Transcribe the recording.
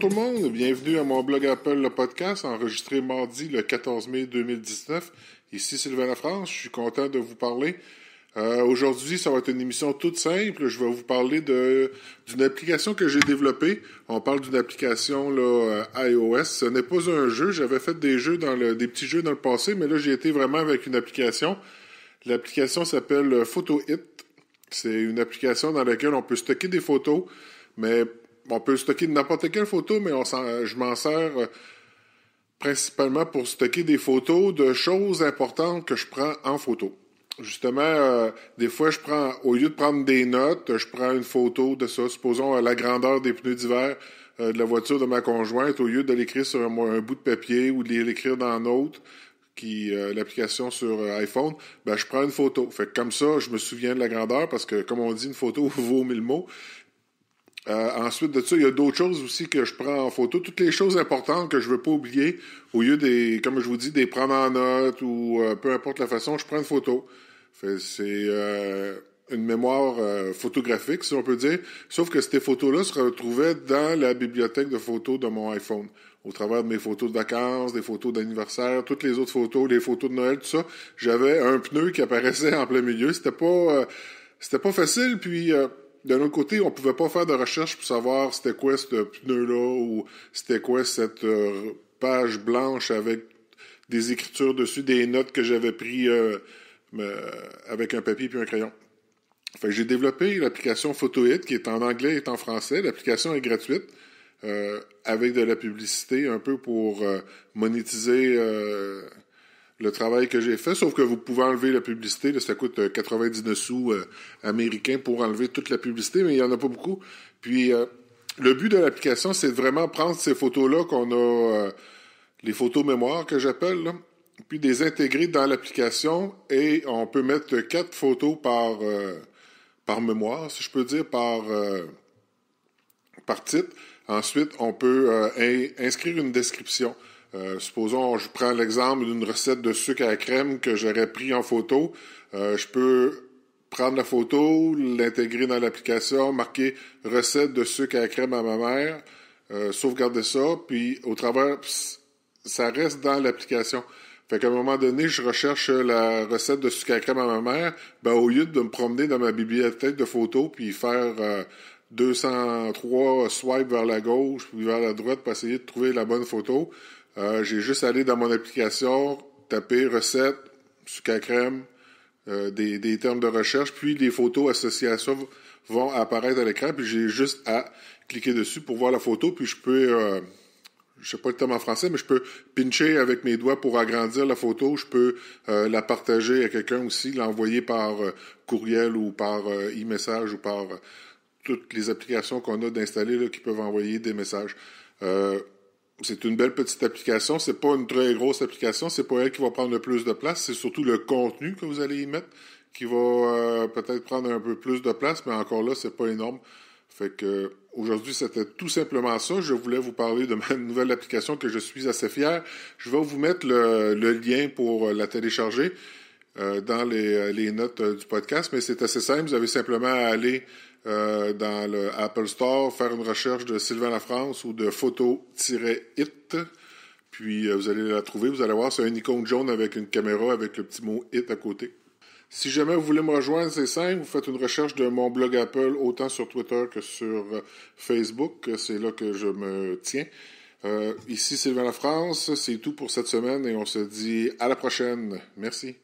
Bonjour tout le monde, bienvenue à mon blog Apple, le podcast, enregistré mardi le 14 mai 2019. Ici Sylvain Lafrance, je suis content de vous parler. Aujourd'hui, ça va être une émission toute simple. Je vais vous parler d'une application que j'ai développée. On parle d'une application iOS. Ce n'est pas un jeu. J'avais fait des petits jeux dans le passé, mais là, j'ai été vraiment avec une application. L'application s'appelle PhotoHit. C'est une application dans laquelle on peut stocker des photos, mais on peut stocker n'importe quelle photo, mais je m'en sers principalement pour stocker des photos de choses importantes que je prends en photo. Justement, des fois, au lieu de prendre des notes, je prends une photo de ça. Supposons la grandeur des pneus d'hiver de la voiture de ma conjointe, au lieu de l'écrire sur un bout de papier ou de l'écrire dans un autre, l'application sur iPhone, je prends une photo. Fait que comme ça, je me souviens de la grandeur parce que, comme on dit, une photo vaut 1000 mots. Ensuite de ça, il y a d'autres choses aussi que je prends en photo. Toutes les choses importantes que je veux pas oublier, au lieu comme je vous dis, des prendre en note ou peu importe la façon, je prends une photo. C'est une mémoire photographique, si on peut dire. Sauf que ces photos-là se retrouvaient dans la bibliothèque de photos de mon iPhone. Au travers de mes photos de vacances, des photos d'anniversaire, toutes les autres photos, les photos de Noël, tout ça, j'avais un pneu qui apparaissait en plein milieu. C'était pas facile, puis d'un autre côté, on pouvait pas faire de recherche pour savoir c'était quoi ce pneu-là ou c'était quoi cette page blanche avec des écritures dessus, des notes que j'avais pris avec un papier puis un crayon. Fait que j'ai développé l'application PhotoHit qui est en anglais et en français. L'application est gratuite avec de la publicité un peu pour monétiser le travail que j'ai fait, sauf que vous pouvez enlever la publicité. Là, ça coûte 99 sous américains pour enlever toute la publicité, mais il n'y en a pas beaucoup. Puis, le but de l'application, c'est de vraiment prendre ces photos-là qu'on a, les photos mémoire que j'appelle, là, puis de les intégrer dans l'application et on peut mettre 4 photos par mémoire, si je peux dire, par titre. Ensuite, on peut inscrire une description. Supposons, je prends l'exemple d'une recette de sucre à la crème que j'aurais pris en photo. Je peux prendre la photo, l'intégrer dans l'application, marquer « recette de sucre à la crème à ma mère », sauvegarder ça, puis au travers, ça reste dans l'application. Fait qu'à un moment donné, je recherche la recette de sucre à la crème à ma mère, au lieu de me promener dans ma bibliothèque de photos puis faire 203 swipes vers la gauche puis vers la droite pour essayer de trouver la bonne photo, j'ai juste allé dans mon application, taper recette, sucre à crème, des termes de recherche, puis les photos associées à ça vont apparaître à l'écran, puis j'ai juste à cliquer dessus pour voir la photo, puis je peux, je sais pas le terme en français, mais je peux pincher avec mes doigts pour agrandir la photo, je peux la partager à quelqu'un aussi, l'envoyer par courriel ou par e-message ou par toutes les applications qu'on a d'installer là, qui peuvent envoyer des messages. C'est une belle petite application. C'est pas une très grosse application. C'est pas elle qui va prendre le plus de place. C'est surtout le contenu que vous allez y mettre qui va peut-être prendre un peu plus de place, mais encore là, c'est pas énorme. Fait que aujourd'hui, c'était tout simplement ça. Je voulais vous parler de ma nouvelle application que je suis assez fier. Je vais vous mettre le lien pour la télécharger dans les notes du podcast, mais c'est assez simple. Vous avez simplement à aller dans le Apple Store, faire une recherche de Sylvain Lafrance ou de photo-hit, puis vous allez la trouver. Vous allez voir, c'est un icône jaune avec une caméra avec le petit mot « hit » à côté. Si jamais vous voulez me rejoindre, c'est simple, vous faites une recherche de mon blog Apple, autant sur Twitter que sur Facebook. C'est là que je me tiens. Ici Sylvain Lafrance, c'est tout pour cette semaine et on se dit à la prochaine. Merci.